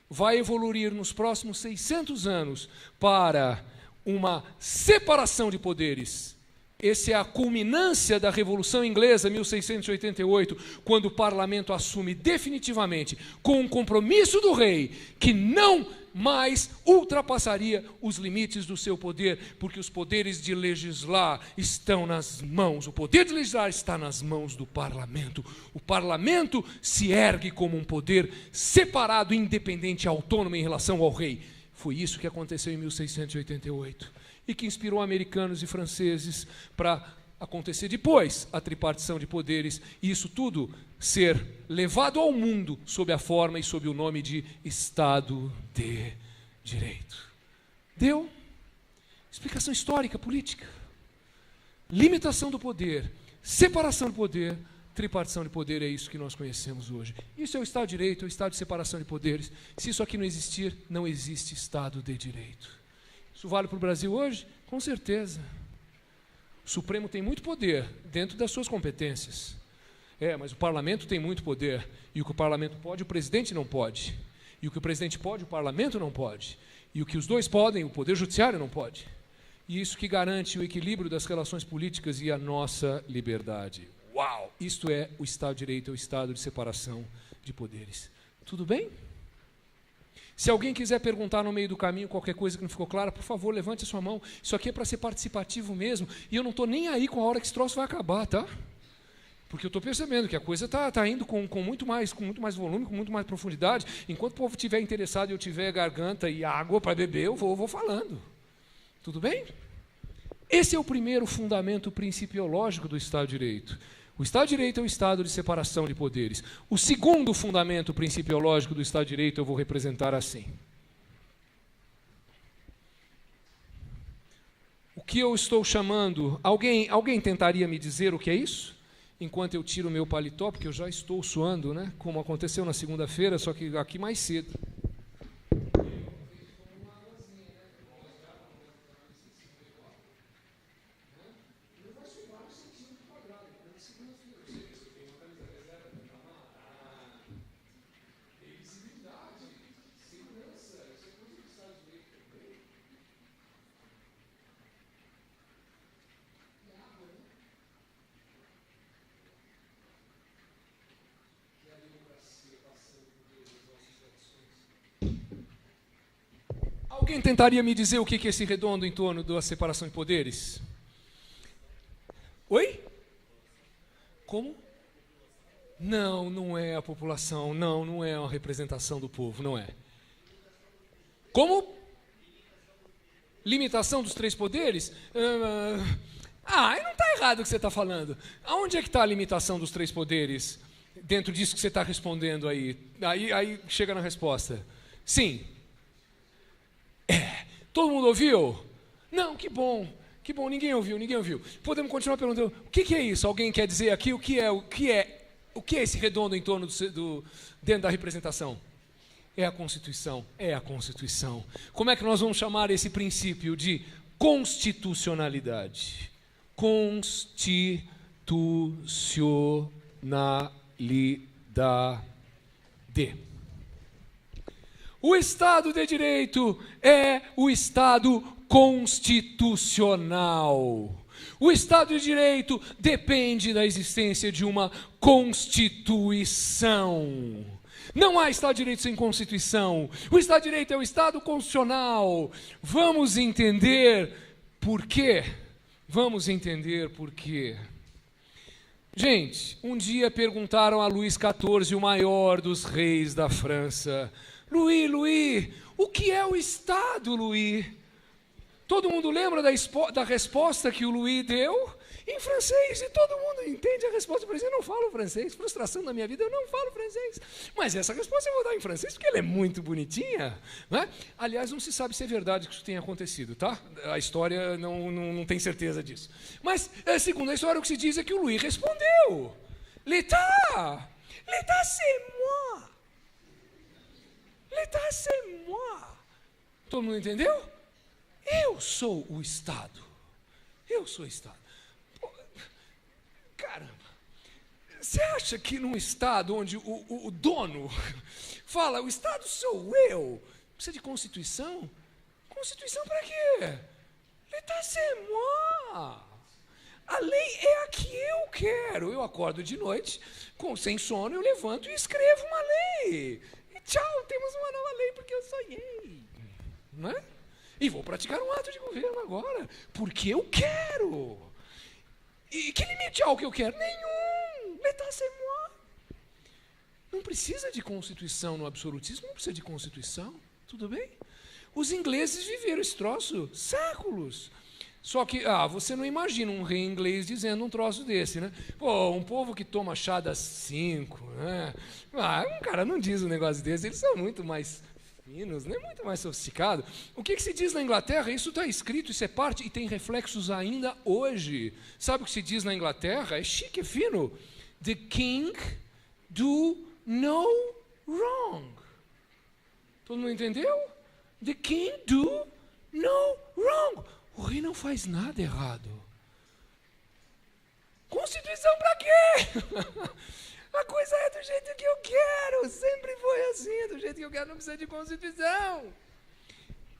vai evoluir nos próximos 600 anos para uma separação de poderes. Essa é a culminância da Revolução Inglesa, 1688, quando o parlamento assume definitivamente, com um compromisso do rei, que não mais ultrapassaria os limites do seu poder, porque os poderes de legislar estão nas mãos, o poder de legislar está nas mãos do parlamento. O parlamento se ergue como um poder separado, independente, autônomo em relação ao rei. Foi isso que aconteceu em 1688 e que inspirou americanos e franceses para acontecer depois a tripartição de poderes, e isso tudo ser levado ao mundo sob a forma e sob o nome de Estado de Direito. Deu? Explicação histórica, política. Limitação do poder, separação do poder, tripartição de poder, é isso que nós conhecemos hoje. Isso é o Estado de Direito, é o Estado de separação de poderes. Se isso aqui não existir, não existe Estado de Direito. Isso vale para o Brasil hoje? Com certeza. O Supremo tem muito poder dentro das suas competências. Mas o parlamento tem muito poder. E o que o parlamento pode, o presidente não pode. E o que o presidente pode, o parlamento não pode. E o que os dois podem, o poder judiciário não pode. E isso que garante o equilíbrio das relações políticas e a nossa liberdade. Uau! Isto é o Estado de Direito, é o Estado de separação de poderes. Tudo bem? Se alguém quiser perguntar no meio do caminho qualquer coisa que não ficou clara, por favor, levante a sua mão. Isso aqui é para ser participativo mesmo. E eu não estou nem aí com a hora que esse troço vai acabar, tá? Porque eu estou percebendo que a coisa está indo com muito mais volume, com muito mais profundidade. Enquanto o povo estiver interessado e eu tiver garganta e água para beber, eu vou falando. Tudo bem? Esse é o primeiro fundamento principiológico do Estado de Direito. O Estado de Direito é o Estado de separação de poderes. O segundo fundamento principiológico do Estado de Direito eu vou representar assim. O que eu estou chamando... Alguém tentaria me dizer o que é isso? Enquanto eu tiro o meu paletó, porque eu já estou suando, né? Como aconteceu na segunda-feira, só que aqui mais cedo. Alguém tentaria me dizer o que é esse redondo em torno da separação de poderes? Oi? Como? Não, não é a população, não é a representação do povo, não é. Como? Limitação dos três poderes? Não está errado o que você está falando. Aonde é que está a limitação dos três poderes? Dentro disso que você está respondendo aí. Aí chega na resposta. Sim. Todo mundo ouviu? Não, que bom, ninguém ouviu. Podemos continuar perguntando, o que é isso? Alguém quer dizer aqui o que é esse redondo em torno dentro da representação? É a Constituição. Como é que nós vamos chamar esse princípio de constitucionalidade? Constitucionalidade. O Estado de Direito é o Estado constitucional. O Estado de Direito depende da existência de uma Constituição. Não há Estado de Direito sem Constituição. O Estado de Direito é o Estado constitucional. Vamos entender por quê? Gente, um dia perguntaram a Luís XIV, o maior dos reis da França: Luís, o que é o Estado, Luís? Todo mundo lembra da resposta que o Luís deu? Em francês, e todo mundo entende a resposta. Por exemplo, eu não falo francês, frustração da minha vida, eu não falo francês. Mas essa resposta eu vou dar em francês, porque ela é muito bonitinha. Né? Aliás, não se sabe se é verdade que isso tenha acontecido, tá? A história não tem certeza disso. Mas, segundo a história, o que se diz é que o Luís respondeu: L'État c'est moi. L'État c'est moi. Todo mundo entendeu? Eu sou o Estado. Eu sou o Estado. Pô, caramba. Você acha que num estado onde o dono fala, o estado sou eu, precisa de Constituição? Constituição para quê? L'état c'est moi. A lei é a que eu quero. Eu acordo de noite, sem sono, eu levanto e escrevo uma lei. E tchau, temos uma nova lei porque eu sonhei. Não é? E vou praticar um ato de governo agora, porque eu quero. E que limite há ao que eu quero? Nenhum. L'état c'est moi. Não precisa de Constituição no absolutismo, não precisa de Constituição. Tudo bem? Os ingleses viveram esse troço séculos. Só que, você não imagina um rei inglês dizendo um troço desse, né? Pô, um povo que toma chá das 5, né? Um cara não diz um negócio desse, eles são muito mais finos, né? Muito mais sofisticados. O que se diz na Inglaterra? Isso está escrito, isso é parte, e tem reflexos ainda hoje. Sabe o que se diz na Inglaterra? É chique, é fino. The king do no wrong. Todo mundo entendeu? The king do no wrong. O rei não faz nada errado. Constituição para quê? A coisa é do jeito que eu quero. Sempre foi assim, do jeito que eu quero, não precisa de Constituição.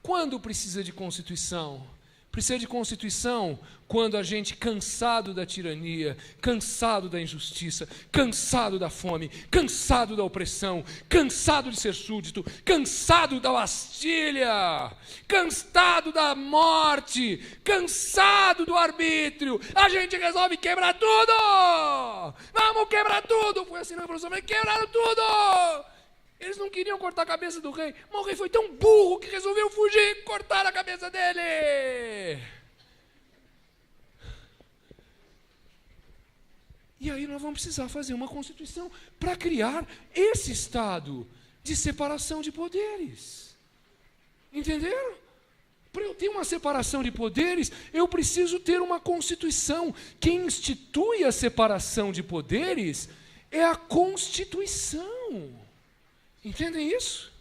Quando precisa de Constituição? Precisa de Constituição quando a gente, cansado da tirania, cansado da injustiça, cansado da fome, cansado da opressão, cansado de ser súdito, cansado da Bastilha, cansado da morte, cansado do arbítrio, a gente resolve quebrar tudo! Vamos quebrar tudo! Foi assim na Revolução, mas quebraram tudo! Eles não queriam cortar a cabeça do rei, mas o rei foi tão burro que resolveu fugir e cortar a cabeça dele. E aí nós vamos precisar fazer uma Constituição para criar esse estado de separação de poderes. Entenderam? Para eu ter uma separação de poderes, eu preciso ter uma Constituição. Quem institui a separação de poderes é a Constituição. Entendem isso?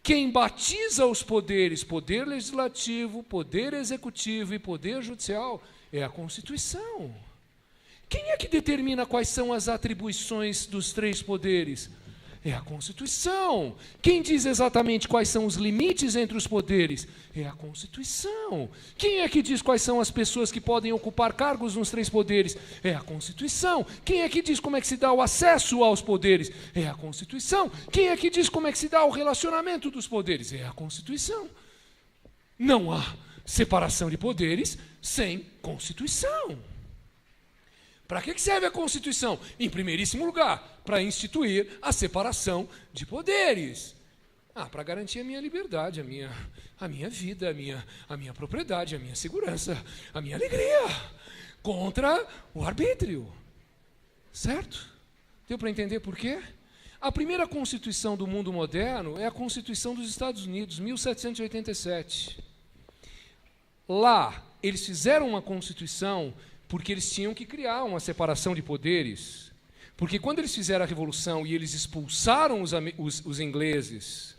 Quem batiza os poderes, poder legislativo, poder executivo e poder judicial, é a Constituição. Quem é que determina quais são as atribuições dos três poderes? É a Constituição. Quem diz exatamente quais são os limites entre os poderes? É a Constituição. Quem é que diz quais são as pessoas que podem ocupar cargos nos três poderes? É a Constituição. Quem é que diz como é que se dá o acesso aos poderes? É a Constituição. Quem é que diz como é que se dá o relacionamento dos poderes? É a Constituição. Não há separação de poderes sem Constituição. Para que serve a Constituição? Em primeiríssimo lugar, para instituir a separação de poderes. Para garantir a minha liberdade, a minha vida, a minha propriedade, a minha segurança, a minha alegria, contra o arbítrio. Certo? Deu para entender por quê? A primeira Constituição do mundo moderno é a Constituição dos Estados Unidos, 1787. Lá, eles fizeram uma Constituição porque eles tinham que criar uma separação de poderes. Porque quando eles fizeram a Revolução e eles expulsaram os ingleses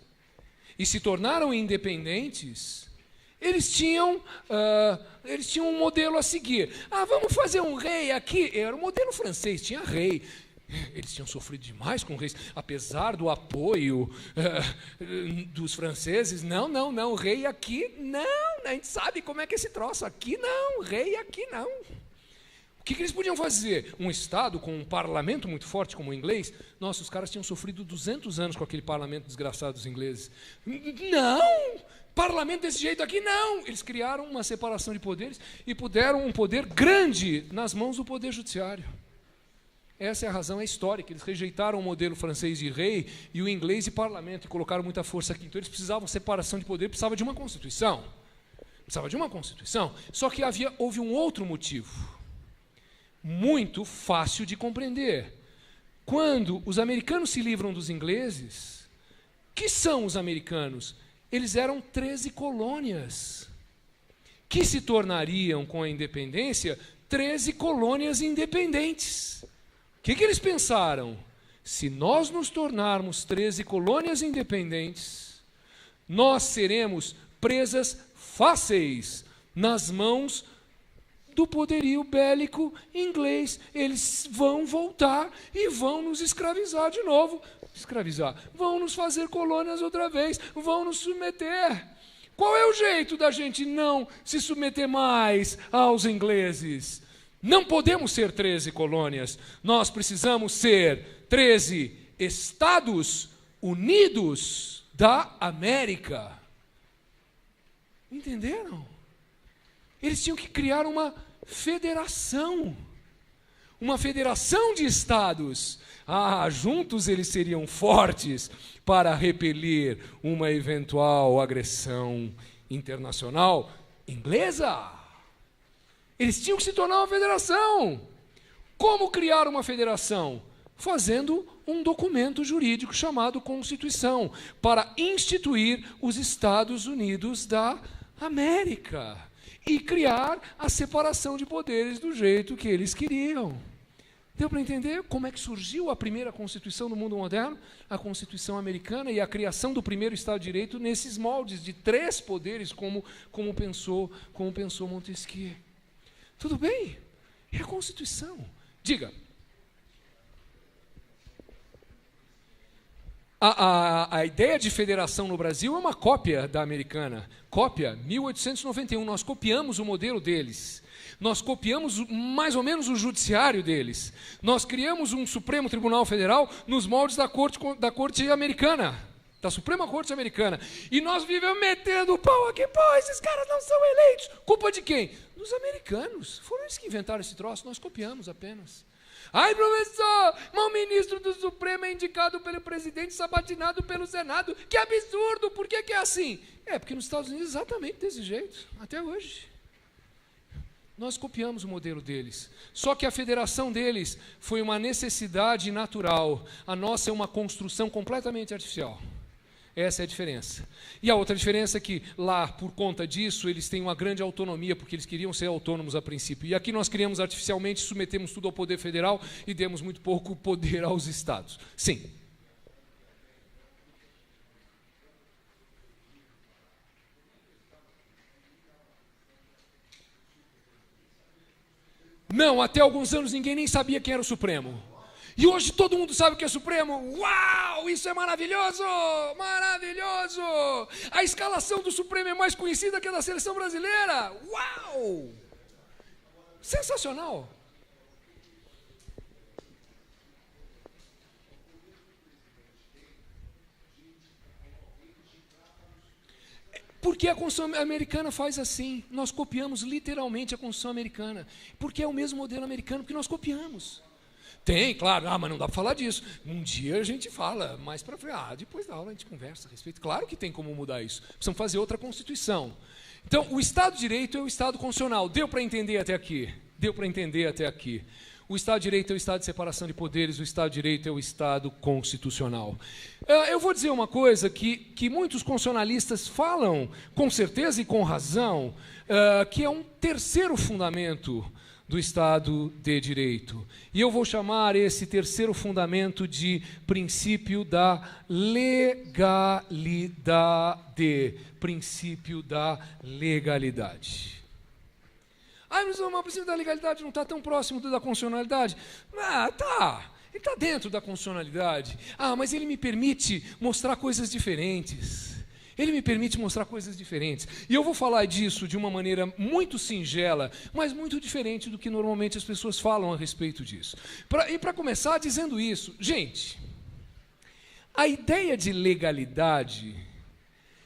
e se tornaram independentes, eles tinham um modelo a seguir. Vamos fazer um rei aqui. Era o modelo francês, tinha rei. Eles tinham sofrido demais com reis, apesar do apoio dos franceses. Não, rei aqui não. A gente sabe como é que é esse troço. Aqui não, rei aqui não. O que eles podiam fazer? Um Estado com um parlamento muito forte como o inglês? Nossa, os caras tinham sofrido 200 anos com aquele parlamento desgraçado dos ingleses. Não! Parlamento desse jeito aqui, não! Eles criaram uma separação de poderes e puderam um poder grande nas mãos do poder judiciário. Essa é a razão, é histórica. Eles rejeitaram o modelo francês de rei e o inglês de parlamento e colocaram muita força aqui. Então eles precisavam de separação de poder, precisavam de uma Constituição. Só que houve um outro motivo. Muito fácil de compreender. Quando os americanos se livram dos ingleses, que são os americanos? Eles eram 13 colônias, que se tornariam, com a independência, 13 colônias independentes. O que eles pensaram? Se nós nos tornarmos 13 colônias independentes, nós seremos presas fáceis nas mãos do poderio bélico inglês. Eles vão voltar e vão nos escravizar de novo. Vão nos fazer colônias outra vez, vão nos submeter. Qual é o jeito da gente não se submeter mais aos ingleses? Não podemos ser 13 colônias, nós precisamos ser 13 Estados Unidos da América. Entenderam? Eles tinham que criar uma federação de estados. Juntos eles seriam fortes para repelir uma eventual agressão internacional inglesa. Eles tinham que se tornar uma federação. Como criar uma federação? Fazendo um documento jurídico chamado Constituição, para instituir os Estados Unidos da América e criar a separação de poderes do jeito que eles queriam. Deu para entender como é que surgiu a primeira Constituição do mundo moderno? A Constituição americana e a criação do primeiro Estado de Direito nesses moldes de 3 poderes, como pensou Montesquieu. Tudo bem? É a Constituição. Diga. A ideia de federação no Brasil é uma cópia da americana. Cópia, 1891. Nós copiamos o modelo deles. Nós copiamos mais ou menos o judiciário deles. Nós criamos um Supremo Tribunal Federal nos moldes da corte americana, da Suprema Corte Americana. E nós vivemos metendo o pau aqui. Pô, esses caras não são eleitos. Culpa de quem? Dos americanos. Foram eles que inventaram esse troço. Nós copiamos apenas. Ai, professor, mas o ministro do Supremo é indicado pelo presidente, sabatinado pelo Senado. Que absurdo, por que é assim? Porque nos Estados Unidos é exatamente desse jeito, até hoje. Nós copiamos o modelo deles. Só que a federação deles foi uma necessidade natural. A nossa é uma construção completamente artificial. Essa é a diferença. E a outra diferença é que lá, por conta disso, eles têm uma grande autonomia, porque eles queriam ser autônomos a princípio. E aqui nós criamos artificialmente, submetemos tudo ao poder federal e demos muito pouco poder aos estados. Sim. Não, até alguns anos ninguém nem sabia quem era o Supremo. E hoje todo mundo sabe o que é Supremo. Uau, isso é maravilhoso! Maravilhoso! A escalação do Supremo é mais conhecida que a da seleção brasileira. Uau! Sensacional! Porque a Constituição americana faz assim. Nós copiamos literalmente a Constituição americana. Porque é o mesmo modelo americano, porque nós copiamos. Tem, claro, mas não dá para falar disso. Um dia a gente fala, mais para frente, depois da aula a gente conversa a respeito. Claro que tem como mudar isso. Precisamos fazer outra Constituição. Então, o Estado de Direito é o Estado constitucional. Deu para entender até aqui? Deu para entender até aqui. O Estado de Direito é o Estado de separação de poderes, o Estado de Direito é o Estado constitucional. Eu vou dizer uma coisa que muitos constitucionalistas falam, com certeza e com razão, que é um terceiro fundamento do Estado de Direito. E eu vou chamar esse terceiro fundamento de princípio da legalidade. Princípio da legalidade. Mas o princípio da legalidade não está tão próximo da constitucionalidade? Tá. Ele está dentro da constitucionalidade. Mas ele me permite mostrar coisas diferentes. Ele me permite mostrar coisas diferentes. E eu vou falar disso de uma maneira muito singela, mas muito diferente do que normalmente as pessoas falam a respeito disso. E para começar dizendo isso, gente, a ideia de legalidade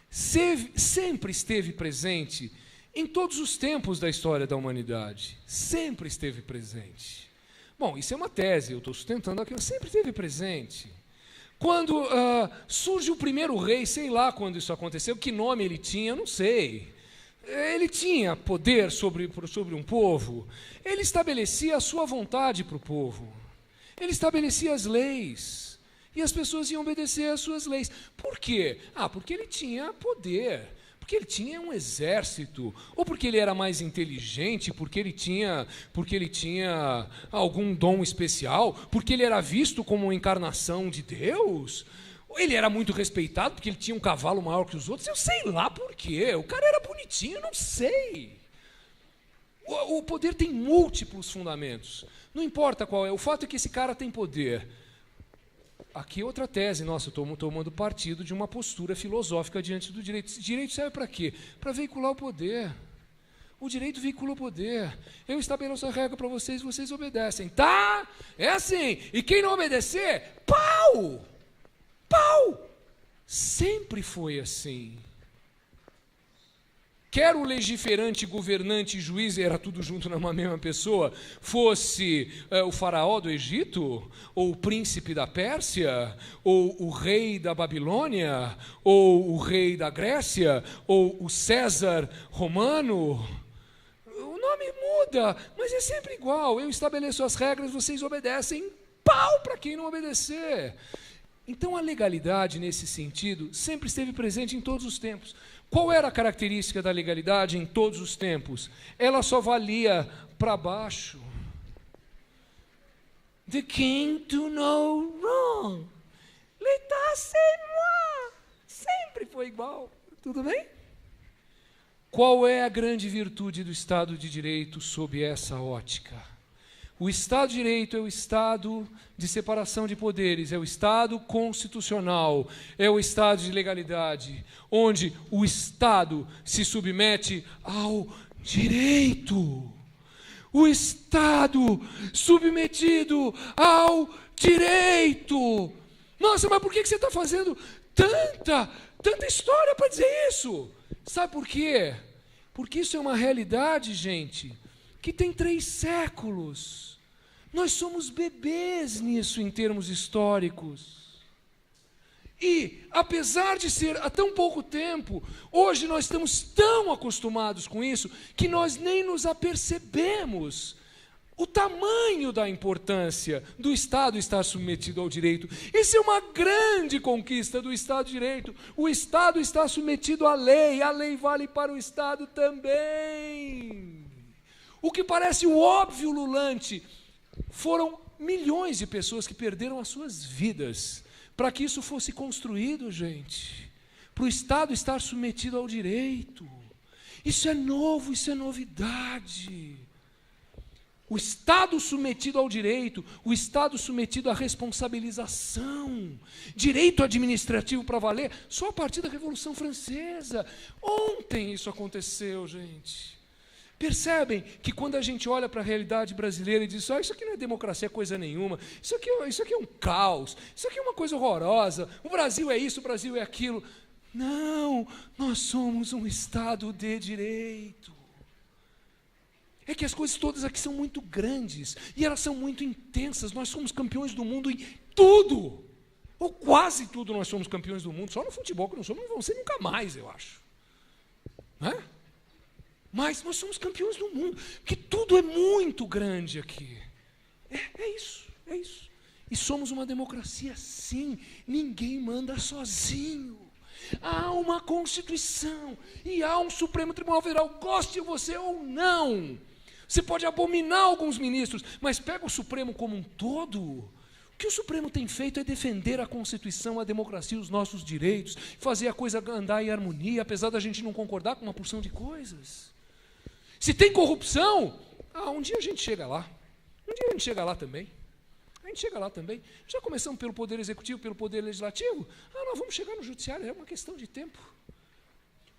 sempre esteve presente em todos os tempos da história da humanidade. Sempre esteve presente. Bom, isso é uma tese, eu estou sustentando aqui, mas sempre esteve presente. Quando surge o primeiro rei, sei lá quando isso aconteceu, que nome ele tinha, eu não sei. Ele tinha poder sobre um povo, ele estabelecia a sua vontade para o povo, ele estabelecia as leis, e as pessoas iam obedecer às suas leis. Por quê? Porque ele tinha poder, porque ele tinha um exército, ou porque ele era mais inteligente, porque ele tinha algum dom especial, porque ele era visto como uma encarnação de Deus, ou ele era muito respeitado porque ele tinha um cavalo maior que os outros, eu sei lá por quê, o cara era bonitinho, não sei. O poder tem múltiplos fundamentos. Não importa qual é, o fato é que esse cara tem poder. Aqui é outra tese, nossa, eu estou tomando partido de uma postura filosófica diante do direito. Esse direito serve para quê? Para veicular o poder. O direito veicula o poder. Eu estabeleço a regra para vocês, vocês obedecem. Tá? É assim. E quem não obedecer, pau! Pau! Sempre foi assim. Quer o legiferante, governante e juiz, era tudo junto numa mesma pessoa, fosse o faraó do Egito, ou o príncipe da Pérsia, ou o rei da Babilônia, ou o rei da Grécia, ou o César romano, o nome muda, mas é sempre igual. Eu estabeleço as regras, vocês obedecem, pau para quem não obedecer. Então a legalidade, nesse sentido, sempre esteve presente em todos os tempos. Qual era a característica da legalidade em todos os tempos? Ela só valia para baixo. The king do no wrong. L'état c'est moi. Sempre foi igual. Tudo bem? Qual é a grande virtude do Estado de Direito sob essa ótica? O Estado de Direito é o Estado de separação de poderes, é o Estado constitucional, é o Estado de legalidade, onde o Estado se submete ao direito. O Estado submetido ao direito. Nossa, mas por que você está fazendo tanta história para dizer isso? Sabe por quê? Porque isso é uma realidade, gente, que tem 3 séculos. Nós somos bebês nisso em termos históricos. E, apesar de ser há tão pouco tempo, hoje nós estamos tão acostumados com isso que nós nem nos apercebemos o tamanho da importância do Estado estar submetido ao direito. Isso é uma grande conquista do Estado de Direito. O Estado está submetido à lei, a lei vale para o Estado também. O que parece o óbvio ululante, foram milhões de pessoas que perderam as suas vidas para que isso fosse construído, gente. Para o Estado estar submetido ao direito. Isso é novo, isso é novidade. O Estado submetido ao direito, o Estado submetido à responsabilização, direito administrativo para valer, só a partir da Revolução Francesa. Ontem isso aconteceu, gente. Percebem que quando a gente olha para a realidade brasileira e diz, isso aqui não é democracia coisa nenhuma, isso aqui é um caos, isso aqui é uma coisa horrorosa, o Brasil é isso, o Brasil é aquilo. Não, nós somos um Estado de direito. É que as coisas todas aqui são muito grandes e elas são muito intensas. Nós somos campeões do mundo em tudo, ou quase tudo nós somos campeões do mundo, só no futebol que não somos, não vamos ser nunca mais, eu acho. Não é? Mas nós somos campeões do mundo, porque tudo é muito grande aqui. É isso. E somos uma democracia, sim, ninguém manda sozinho. Há uma Constituição e há um Supremo Tribunal Federal, goste você ou não. Você pode abominar alguns ministros, mas pega o Supremo como um todo. O que o Supremo tem feito é defender a Constituição, a democracia, os nossos direitos, fazer a coisa andar em harmonia, apesar da gente não concordar com uma porção de coisas. Se tem corrupção, um dia a gente chega lá. Um dia a gente chega lá também. Já começamos pelo Poder Executivo, pelo Poder Legislativo. Nós vamos chegar no Judiciário, é uma questão de tempo.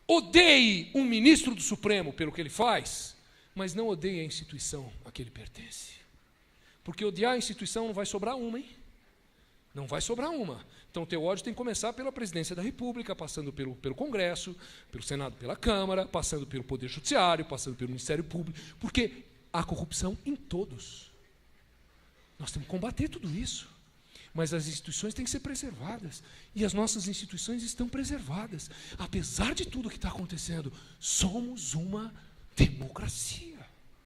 Odeie um ministro do Supremo pelo que ele faz, mas não odeie a instituição a que ele pertence. Porque odiar a instituição não vai sobrar uma, hein? Não vai sobrar uma. Então o teu ódio tem que começar pela Presidência da República, passando pelo Congresso, pelo Senado, pela Câmara, passando pelo Poder Judiciário, passando pelo Ministério Público, porque há corrupção em todos. Nós temos que combater tudo isso. Mas as instituições têm que ser preservadas. E as nossas instituições estão preservadas. Apesar de tudo que está acontecendo, somos uma democracia.